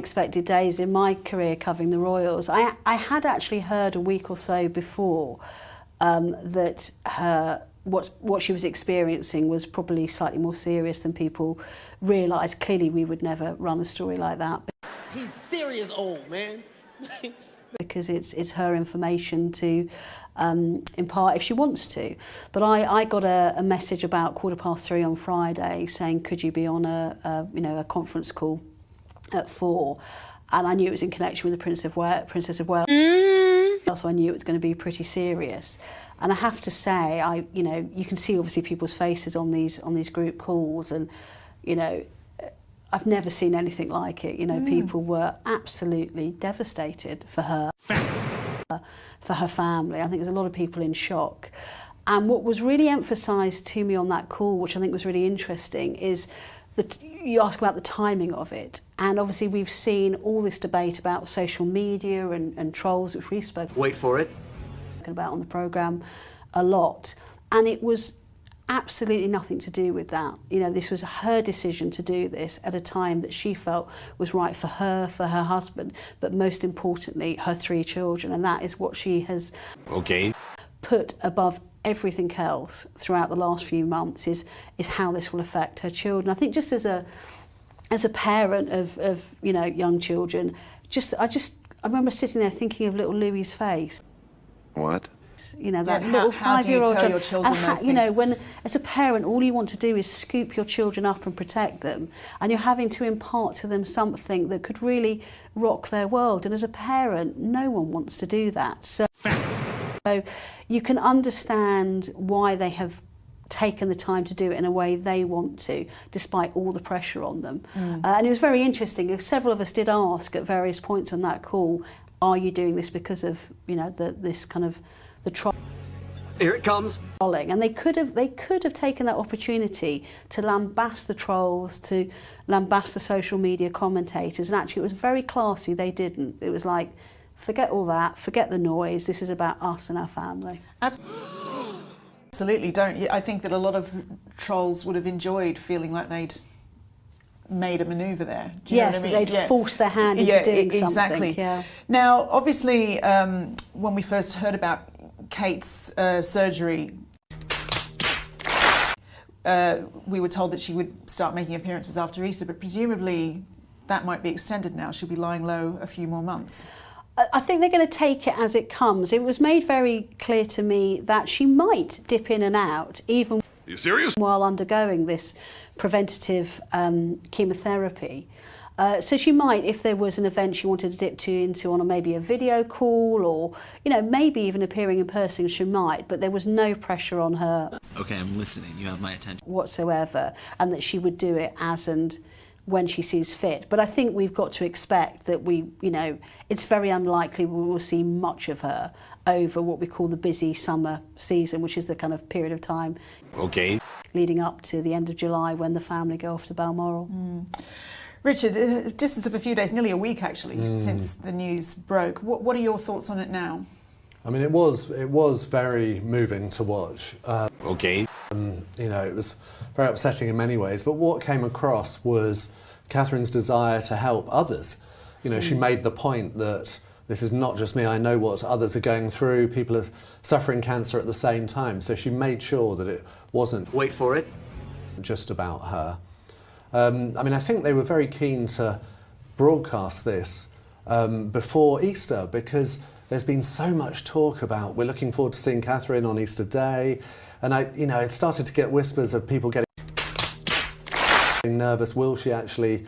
unexpected days in my career covering the royals. I had actually heard a week or so before that what she was experiencing was probably slightly more serious than people realised. Clearly, we would never run a story like that. He's serious old, man. Because it's her information to impart if she wants to. But I got a message about 3:15 on Friday saying, could you be on a conference call at 4? And I knew it was in connection with the Princess of Wales. So I knew it was going to be pretty serious. And I have to say, you can see obviously people's faces on these group calls, and I've never seen anything like it. People were absolutely devastated for her, for her family. I think there's a lot of people in shock. And what was really emphasised to me on that call, which I think was really interesting, is that you ask about the timing of it. And obviously we've seen all this debate about social media and trolls, which we've spoken about on the programme a lot. And it was absolutely nothing to do with that. This was her decision to do this at a time that she felt was right for her husband, but most importantly, her 3 children. And that is what she has put above everything else throughout the last few months, is how this will affect her children. I think just as a parent of young children, I remember sitting there thinking of little Louis's face. What? That little 5-year-old. How do you tell your children those things? When as a parent, all you want to do is scoop your children up and protect them, and you're having to impart to them something that could really rock their world. And as a parent, no one wants to do that. So you can understand why they have taken the time to do it in a way they want to, despite all the pressure on them. And it was very interesting. Several of us did ask at various points on that call, are you doing this because of this kind of the troll? Here it comes. Trolling. And they could have taken that opportunity to lambast the trolls, to lambast the social media commentators, and actually it was very classy. They didn't. It was like, forget all that, forget the noise. This is about us and our family. Absolutely, don't you? I think that a lot of trolls would have enjoyed feeling like they'd made a manoeuvre there. Do you know what I mean? They'd forced their hand into doing something. Exactly. Yeah. Now, obviously, when we first heard about Kate's surgery, we were told that she would start making appearances after Easter, but presumably that might be extended now. She'll be lying low a few more months. I think they're going to take it as it comes. It was made very clear to me that she might dip in and out, even while undergoing this preventative chemotherapy. So she might, if there was an event she wanted to dip into on maybe a video call, or maybe even appearing in person, she might. But there was no pressure on her. Okay, I'm listening. You have my attention. Whatsoever, and that she would do it as and when she sees fit. But I think we've got to expect that it's very unlikely we will see much of her over what we call the busy summer season, which is the kind of period of time leading up to the end of July when the family go off to Balmoral. Richard, a distance of a few days, nearly a week actually, since the news broke. What are your thoughts on it now? I mean, it was very moving to watch. It was very upsetting in many ways, but what came across was Catherine's desire to help others. She made the point that this is not just me, I know what others are going through, people are suffering cancer at the same time, so she made sure that it wasn't just about her. I think they were very keen to broadcast this before Easter, because there's been so much talk about, we're looking forward to seeing Catherine on Easter Day, and it started to get whispers of people getting nervous, will she actually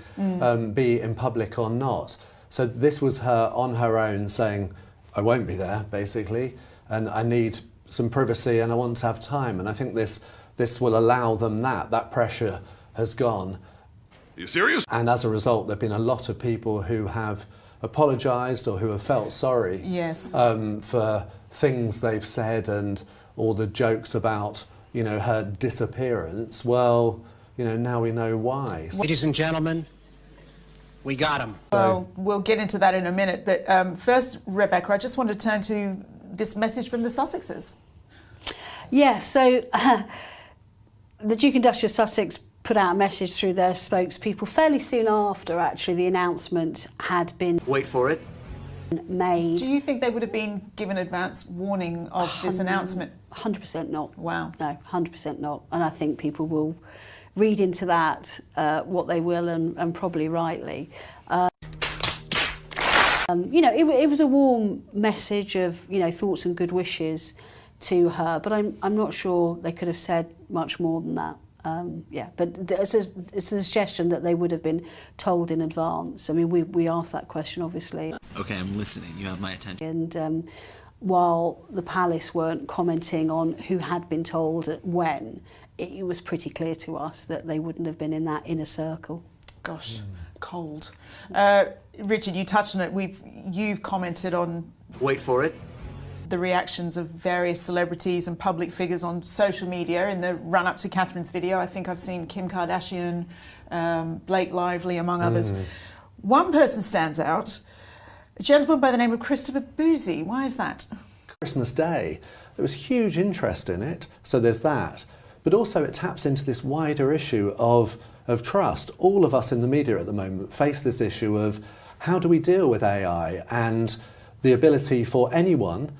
be in public or not? So this was her on her own saying, I won't be there, basically, and I need some privacy and I want to have time, and I think this will allow them that pressure has gone. Are you serious? And as a result, there have been a lot of people who have apologised or who have felt sorry for things they've said and all the jokes about, her disappearance. Well, now we know why. Ladies and gentlemen, we got him. Well, we'll get into that in a minute, but first, Rebecca, I just want to turn to this message from the Sussexes. Yeah, so the Duke and Duchess of Sussex put out a message through their spokespeople fairly soon after, actually, the announcement had been Wait for it. made. Do you think they would have been given advance warning of this announcement? 100% not. Wow. No, 100% not. And I think people will read into that what they will, and probably rightly. You know, it was a warm message of, you know, thoughts and good wishes to her, but I'm not sure they could have said much more than that. Yeah, but it's a suggestion that they would have been told in advance. I mean, we asked that question, obviously. Okay, I'm listening. You have my attention. And while the palace weren't commenting on who had been told when, it was pretty clear to us that they wouldn't have been in that inner circle. Gosh, cold. Richard, you touched on it. You've commented on Wait for it. the reactions of various celebrities and public figures on social media in the run-up to Catherine's video. I think I've seen Kim Kardashian, Blake Lively, among others. One person stands out, a gentleman by the name of Christopher Boozy. Why is that? Christmas Day, there was huge interest in it, so there's that. But also it taps into this wider issue of trust. All of us in the media at the moment face this issue of how do we deal with AI and the ability for anyone,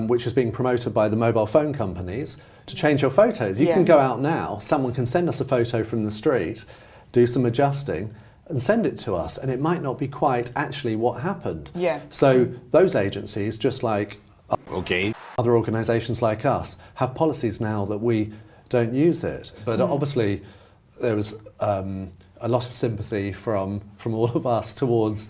which is being promoted by the mobile phone companies, to change your photos. You can go out now, someone can send us a photo from the street, do some adjusting and send it to us, and it might not be quite actually what happened. Yeah. So those agencies, just like other organisations like us, have policies now that we don't use it. But obviously there was a lot of sympathy from all of us towards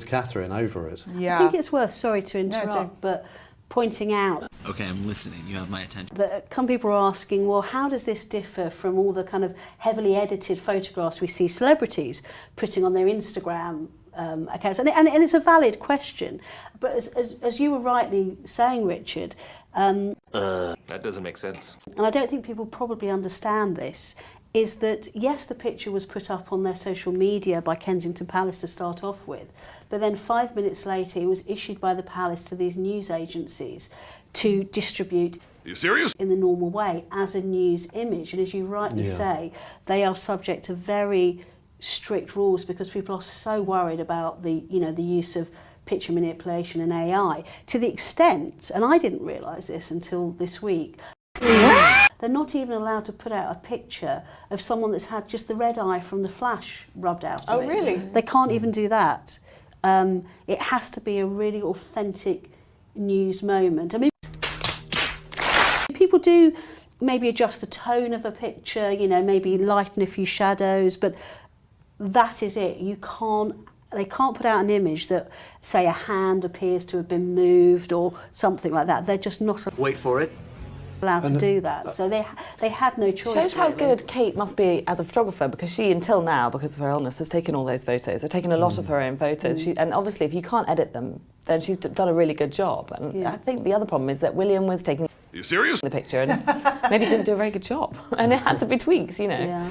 Catherine over it. Yeah. I think it's worth, sorry to interrupt, but pointing out Okay, I'm listening. You have my attention. that some people are asking, well, how does this differ from all the kind of heavily edited photographs we see celebrities putting on their Instagram accounts? And it's a valid question. But as you were rightly saying, Richard, That doesn't make sense. and I don't think people probably understand this, is that, yes, the picture was put up on their social media by Kensington Palace to start off with, but then 5 minutes later it was issued by the Palace to these news agencies to distribute Are you serious? in the normal way as a news image. And as you rightly say, they are subject to very strict rules because people are so worried about the use of picture manipulation and AI, to the extent, and I didn't realise this until this week, they're not even allowed to put out a picture of someone that's had just the red eye from the flash rubbed out of it. Oh, really? They can't even do that. It has to be a really authentic news moment. I mean, people do maybe adjust the tone of a picture, maybe lighten a few shadows, but that is it. They can't put out an image that, say, a hand appears to have been moved or something like that. They're just not Wait for it. allowed to do that. So they had no choice. Shows how really. good Kate must be as a photographer, because she, until now, because of her illness, has taken all those photos. They've taken a lot of her own photos. And obviously, if you can't edit them, then she's done a really good job. And I think the other problem is that William was taking Are you serious? the picture and maybe didn't do a very good job. And it had to be tweaked, Yeah.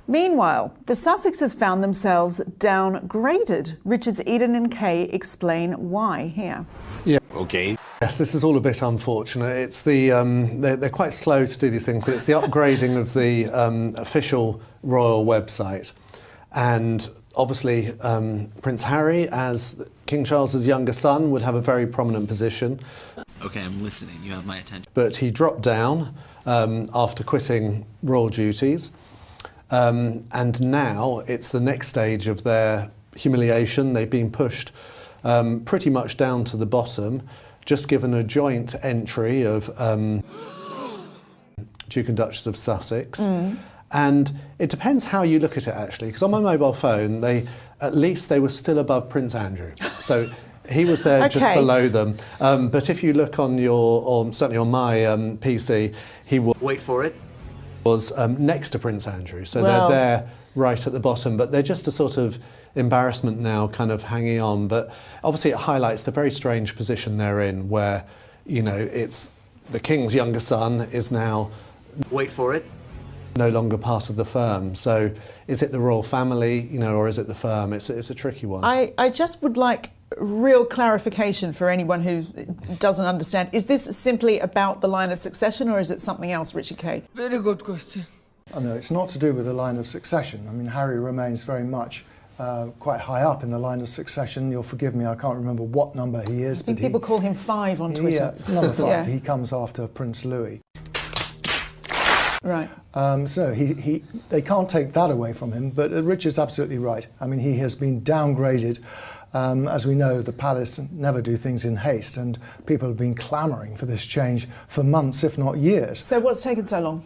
Meanwhile, the Sussexes found themselves downgraded. Richard's Eden and Kay explain why here. Yeah. Yes, this is all a bit unfortunate. It's the they're quite slow to do these things, but it's the upgrading of the official royal website, and obviously Prince Harry, as King Charles's younger son, would have a very prominent position. Okay, I'm listening. You have my attention. But he dropped down after quitting royal duties, and now it's the next stage of their humiliation. They've been pushed pretty much down to the bottom, just given a joint entry of Duke and Duchess of Sussex. And it depends how you look at it, actually, because on my mobile phone, at least they were still above Prince Andrew. So he was there just below them. But if you look on or certainly on my PC, he Wait for it. was next to Prince Andrew. So they're there right at the bottom, but they're just a sort of embarrassment now, kind of hanging on. But obviously it highlights the very strange position they're in, where, it's the King's younger son is now Wait for it. no longer part of the firm. So is it the royal family, or is it the firm? It's a tricky one. I just would like real clarification for anyone who doesn't understand. Is this simply about the line of succession, or is it something else, Richard Kay? Very good question. Oh, no, it's not to do with the line of succession. I mean, Harry remains very much quite high up in the line of succession. You'll forgive me, I can't remember what number he is. I think people call him 5 on Twitter. Number 5. Yeah. He comes after Prince Louis. Right. So they can't take that away from him, but Richard's absolutely right. I mean, he has been downgraded. As we know, the palace never do things in haste, and people have been clamouring for this change for months, if not years. So what's taken so long?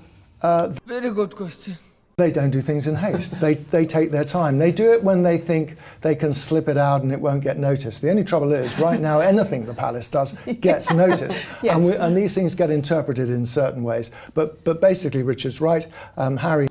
Very good question. They don't do things in haste. They take their time. They do it when they think they can slip it out and it won't get noticed. The only trouble is, right now, anything the palace does gets noticed. Yes. And these things get interpreted in certain ways. But basically, Richard's right. Harry,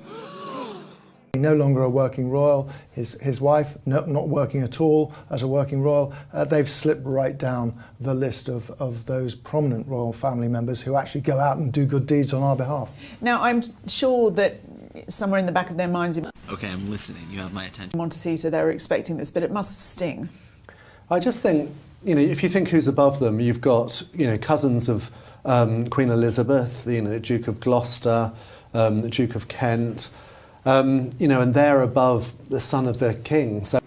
no longer a working royal. His wife, not working at all as a working royal. They've slipped right down the list of those prominent royal family members who actually go out and do good deeds on our behalf. Now, I'm sure that somewhere in the back of their minds, Okay, I'm listening. You have my attention. Montecito, they were expecting this, but it must sting. I just think, if you think who's above them, you've got, cousins of Queen Elizabeth, the Duke of Gloucester, the Duke of Kent, and they're above the son of the king. So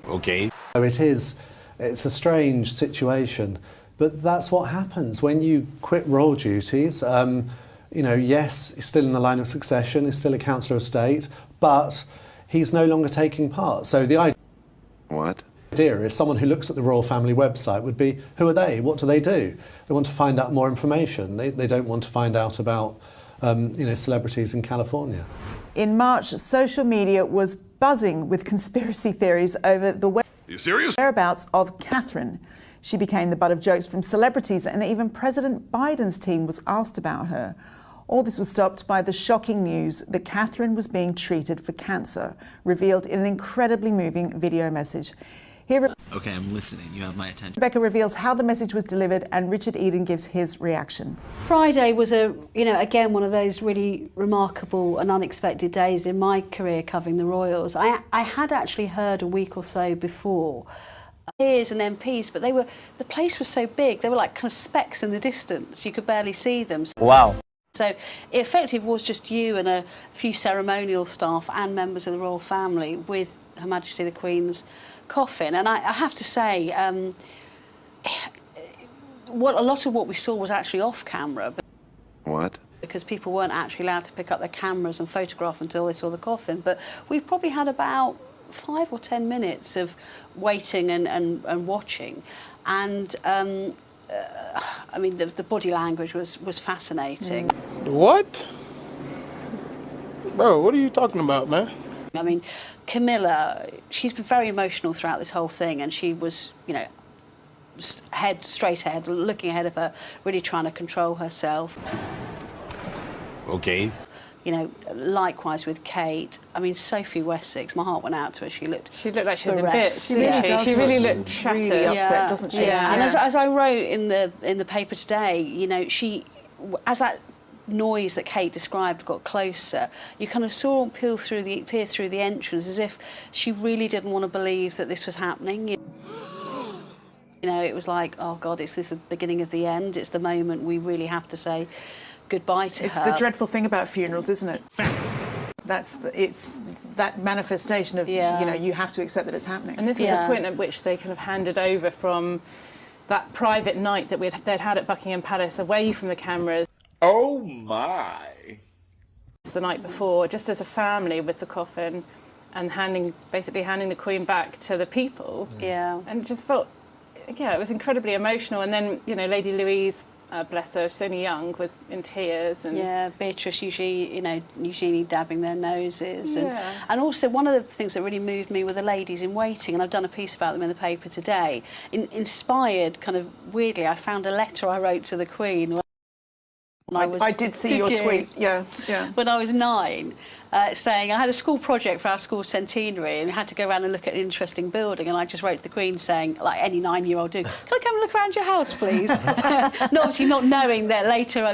it's a strange situation, but that's what happens when you quit royal duties. Yes, he's still in the line of succession, he's still a Councillor of State, but he's no longer taking part. So the idea is someone who looks at the royal family website would be, who are they? What do? They want to find out more information. They don't want to find out about, celebrities in California. In March, social media was buzzing with conspiracy theories over the whereabouts of Catherine. She became the butt of jokes from celebrities, and even President Biden's team was asked about her. All this was stopped by the shocking news that Catherine was being treated for cancer, revealed in an incredibly moving video message. Here, Okay, I'm listening. You have my attention. Rebecca reveals how the message was delivered, and Richard Eden gives his reaction. Friday was again, one of those really remarkable and unexpected days in my career covering the royals. I had actually heard a week or so before peers and MPs, but the place was so big, they were like kind of specks in the distance. You could barely see them. Wow. So it effectively was just you and a few ceremonial staff and members of the royal family with Her Majesty the Queen's coffin. And I have to say, a lot of what we saw was actually off camera. What? Because people weren't actually allowed to pick up their cameras and photograph until they saw the coffin. But we've probably had about 5 or 10 minutes of waiting and watching. And the body language was fascinating. What? Bro, what are you talking about, man? I mean, Camilla, she's been very emotional throughout this whole thing, and she was, straight ahead, looking ahead of her, really trying to control herself. Okay. Likewise with Kate. I mean, Sophie Wessex, my heart went out to her. She looked like she was in bereft. bits, didn't she? She really looked shattered. Really upset, doesn't she? Yeah. And as I wrote in the paper today, she, as that noise that Kate described got closer, you kind of saw her peer through the entrance as if she really didn't want to believe that this was happening. It was like, oh God, is this the beginning of the end? It's the moment we really have to say goodbye to her. It's the dreadful thing about funerals, isn't it? Fact. It's that manifestation of, you have to accept that it's happening. And this is a point at which they kind of handed over from that private night that they'd had at Buckingham Palace, away from the cameras. Oh my. The night before, just as a family with the coffin, and basically handing the Queen back to the people. Yeah. And it just felt, it was incredibly emotional. And then, Lady Louise, bless her, she's only young, was in tears. And Beatrice usually dabbing their noses. And also one of the things that really moved me were the ladies in waiting, and I've done a piece about them in the paper today. Inspired, kind of weirdly, I found a letter I wrote to the Queen. I did see your tweet, yeah. When I was 9, saying I had a school project for our school centenary and had to go around and look at an interesting building, and I just wrote to the Queen saying, like any 9-year-old do, can I come and look around your house, please? Obviously not knowing that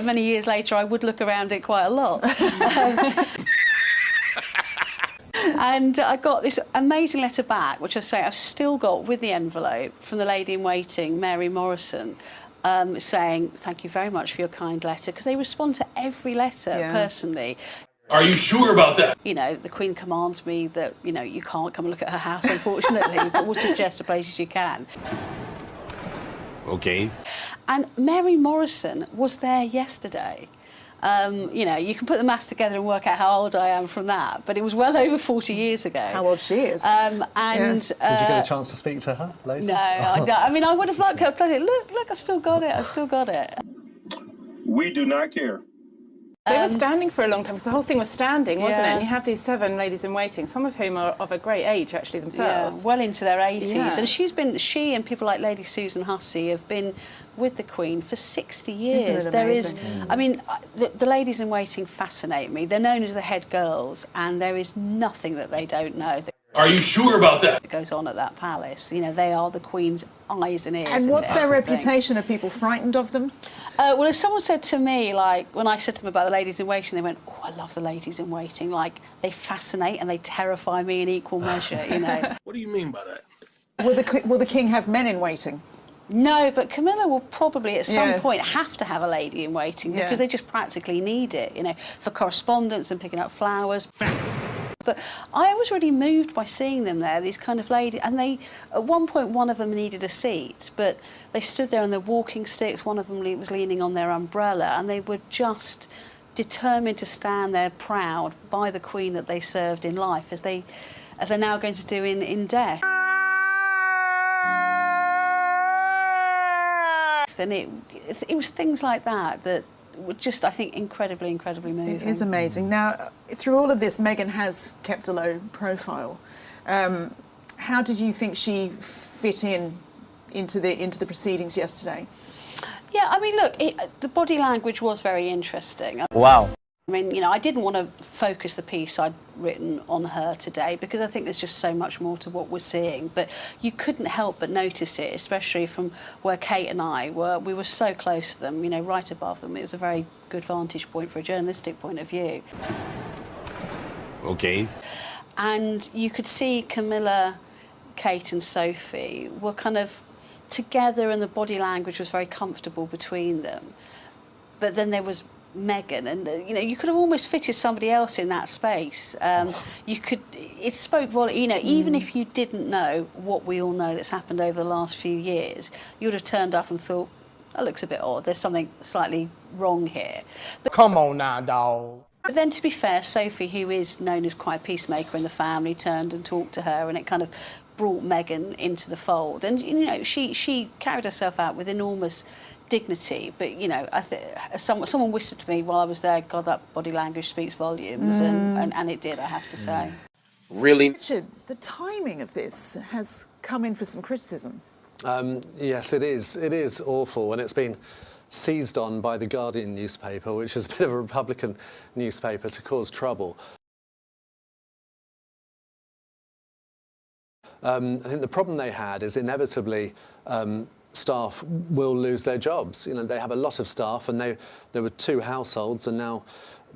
many years later, I would look around it quite a lot. And I got this amazing letter back, which I say I've still got with the envelope, from the lady in waiting, Mary Morrison, saying, thank you very much for your kind letter, because they respond to every letter personally. Are you sure about that? You know, the Queen commands me that, you know, you can't come and look at her house, unfortunately, but we'll suggest the places you can. Okay. And Mary Morrison was there yesterday. You know, you can put the maths together and work out how old I am from that, but it was well over 40 years ago. How old she is. And Did you get a chance to speak to her later? No, I mean, I would have liked her to say, look, I've still got it, I've still got it. We do not care. They were standing for a long time, because the whole thing was standing, wasn't Yeah. it? And you have these 7 ladies in waiting, some of whom are of a great age, actually, themselves. Yeah, well into their 80s. Yeah. And she and people like Lady Susan Hussey have been with the Queen for 60 years. Isn't it amazing? I mean, the ladies in waiting fascinate me. They're known as the head girls, and there is nothing that they don't know Are you sure about that? that goes on at that palace. You know, they are the Queen's eyes and ears. And what's into their everything. reputation? Are people frightened of them? Well, if someone said to me, like, when I said to them about the ladies in waiting, they went, oh, I love the ladies in waiting. Like, they fascinate and they terrify me in equal measure, you know. What do you mean by that? Will the king have men in waiting? No, but Camilla will probably at some Yeah. point have to have a lady in waiting because they just practically need it, you know, for correspondence and picking up flowers. Fact. But I was really moved by seeing them there, these kind of ladies, and they, at one point, one of them needed a seat, but they stood there on their walking sticks, one of them was leaning on their umbrella, and they were just determined to stand there proud by the Queen that they served in life, as they're now going to do in death. And it was things like that that were just, I think, incredibly, incredibly moving. It is amazing. Now, through all of this, Meghan has kept a low profile. How did you think she fit into the proceedings yesterday? Yeah, I mean, look, the body language was very interesting. Wow. I mean, you know, I didn't want to focus the piece I'd written on her today because I think there's just so much more to what we're seeing. But you couldn't help but notice it, especially from where Kate and I were. We were so close to them, you know, right above them. It was a very good vantage point for a journalistic point of view. Okay. And you could see Camilla, Kate and Sophie were kind of together, and the body language was very comfortable between them. But then there was Meghan, and you know, you could have almost fitted somebody else in that space. It spoke volume. You know, even if you didn't know what we all know that's happened over the last few years, you would have turned up and thought, that looks a bit odd, there's something slightly wrong here. But Come on now, dawg. But then, to be fair, Sophie, who is known as quite a peacemaker in the family, turned and talked to her, and it kind of brought Meghan into the fold. And you know, she carried herself out with enormous dignity. But you know, someone whispered to me while I was there, God, that body language speaks volumes, and it did, I have to say. Really? Richard, the timing of this has come in for some criticism. Yes, it is. It is awful, and it's been seized on by the Guardian newspaper, which is a bit of a Republican newspaper, to cause trouble. I think the problem they had is inevitably staff will lose their jobs. You know, they have a lot of staff, and there were 2 households, and now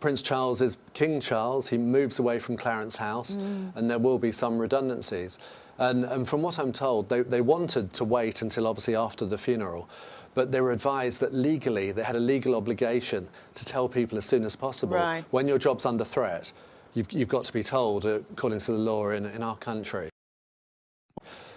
Prince Charles is King Charles. He moves away from Clarence House, and there will be some redundancies. And from what I'm told, they wanted to wait until obviously after the funeral, but they were advised that legally they had a legal obligation to tell people as soon as possible. Right. When your job's under threat, you've got to be told, according to the law in our country.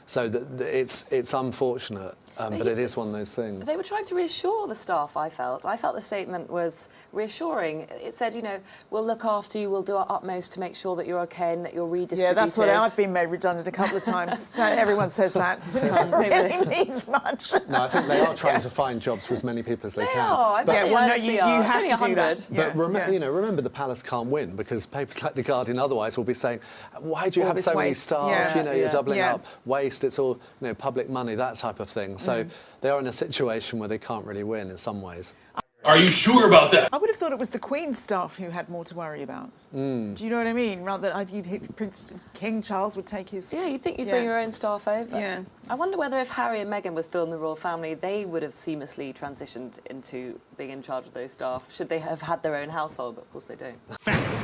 So it's unfortunate, but it is one of those things. They were trying to reassure the staff, I felt. I felt the statement was reassuring. It said, you know, we'll look after you, we'll do our utmost to make sure that you're OK and that you're redistributed. Yeah, that's what I've been made redundant a couple of times. Everyone says that. It really means much. No, I think they are trying to find jobs for as many people as they can. I bet they you have to do that. But you know, remember, the palace can't win, because papers like The Guardian otherwise will be saying, why do you have so many staff? You know, you're doubling up waste. It's all, you know, public money, that type of thing. So they are in a situation where they can't really win in some ways. Are you sure about that? I would have thought it was the Queen's staff who had more to worry about. Do you know what I mean? Rather, King Charles would take his... Yeah, you'd think you'd bring your own staff over. Yeah. I wonder whether if Harry and Meghan were still in the royal family, they would have seamlessly transitioned into being in charge of those staff, should they have had their own household, but of course they don't. Fact.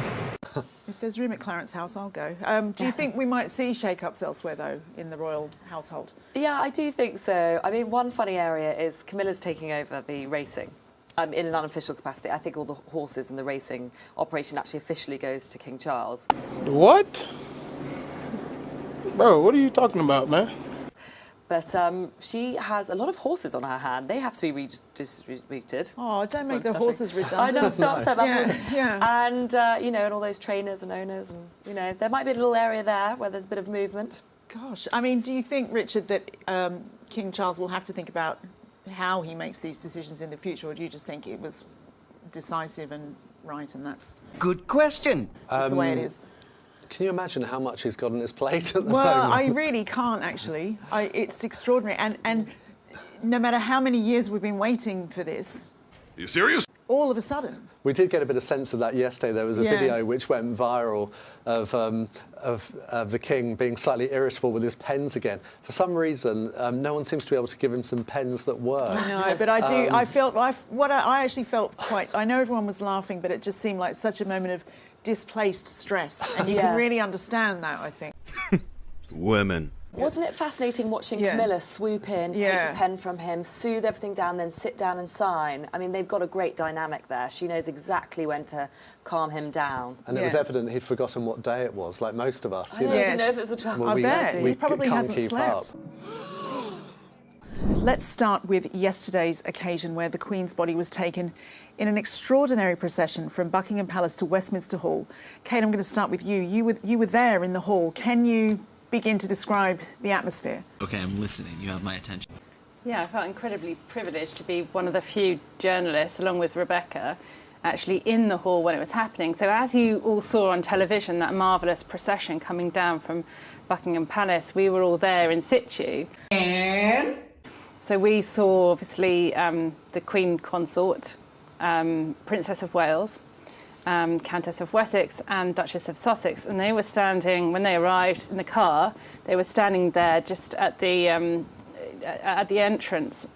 If there's room at Clarence House, I'll go. Do you think we might see shake-ups elsewhere, though, in the royal household? Yeah, I do think so. I mean, one funny area is Camilla's taking over the racing. In an unofficial capacity, I think all the horses and the racing operation actually officially goes to King Charles. What? Bro, what are you talking about, man? But she has a lot of horses on her hand. They have to be redistributed. Oh, don't make the horses redundant. I know, I'm so upset about horses. Yeah. And, you know, and all those trainers and owners. And, you know, there might be a little area there where there's a bit of movement. Gosh, I mean, do you think, Richard, that King Charles will have to think about how he makes these decisions in the future, or do you just think it was decisive and right, and that's... Good question. That's the way it is? Can you imagine how much he's got on his plate at the Well, moment? I really can't, actually. It's extraordinary. And no matter how many years we've been waiting for this... Are you serious? All of a sudden. We did get a bit of sense of that yesterday. There was a video which went viral of the king being slightly irritable with his pens again. For some reason, no one seems to be able to give him some pens that work. I know, but I actually felt quite... I know everyone was laughing, but it just seemed like such a moment of displaced stress. And you can really understand that, I think. Women. Wasn't it fascinating watching Camilla swoop in, take the pen from him, soothe everything down, then sit down and sign? I mean, they've got a great dynamic there. She knows exactly when to calm him down. And it was evident he'd forgotten what day it was, like most of us. I didn't know if it was the 12th. Well, I bet. we He probably can't hasn't keep slept. up. Let's start with yesterday's occasion where the Queen's body was taken in an extraordinary procession from Buckingham Palace to Westminster Hall. Kate, I'm going to start with you. You were there in the hall. Can you begin to describe the atmosphere? Okay, I'm listening. You have my attention. Yeah, I felt incredibly privileged to be one of the few journalists, along with Rebecca, actually in the hall when it was happening. So as you all saw on television, that marvellous procession coming down from Buckingham Palace, we were all there in situ. And? So we saw, obviously, the Queen Consort, Princess of Wales, Countess of Wessex and Duchess of Sussex, and they were standing, when they arrived in the car, they were standing there just at the entrance.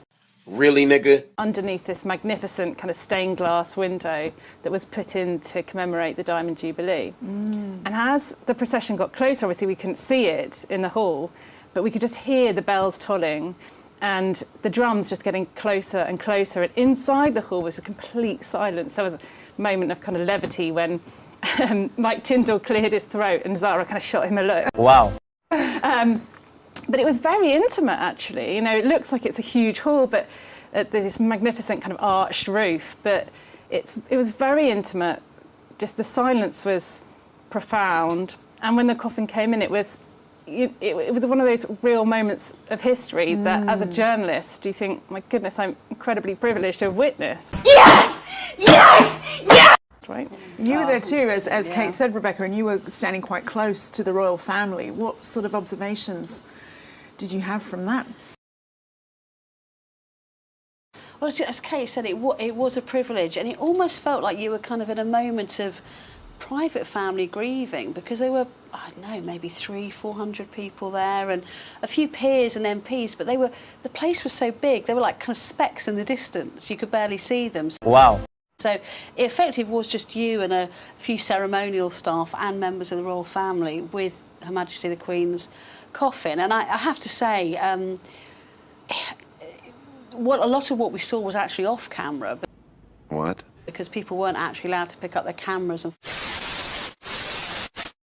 Really, nigga? Underneath this magnificent kind of stained glass window that was put in to commemorate the Diamond Jubilee. And as the procession got closer, obviously we couldn't see it in the hall, but we could just hear the bells tolling and the drums just getting closer and closer, and inside the hall was a complete silence. There was a moment of kind of levity when Mike Tyndall cleared his throat and Zara kind of shot him a look. Wow. But it was very intimate, actually. You know, it looks like it's a huge hall, but there's this magnificent kind of arched roof, but it was very intimate. Just the silence was profound. And when the coffin came in, it was one of those real moments of history that, as a journalist, you think, my goodness, I'm incredibly privileged to have witnessed. Yes! Yes! Yes! Right. You were there too, as Kate said, Rebecca, and you were standing quite close to the royal family. What sort of observations did you have from that? Well, as Kate said, it was a privilege, and it almost felt like you were kind of in a moment of private family grieving, because there were, I don't know, maybe 300-400 people there, and a few peers and MPs, but the place was so big, they were like kind of specks in the distance. You could barely see them. Wow. So it effectively was just you and a few ceremonial staff and members of the royal family with Her Majesty the Queen's coffin. And I have to say, a lot of what we saw was actually off camera. What? Because people weren't actually allowed to pick up their cameras and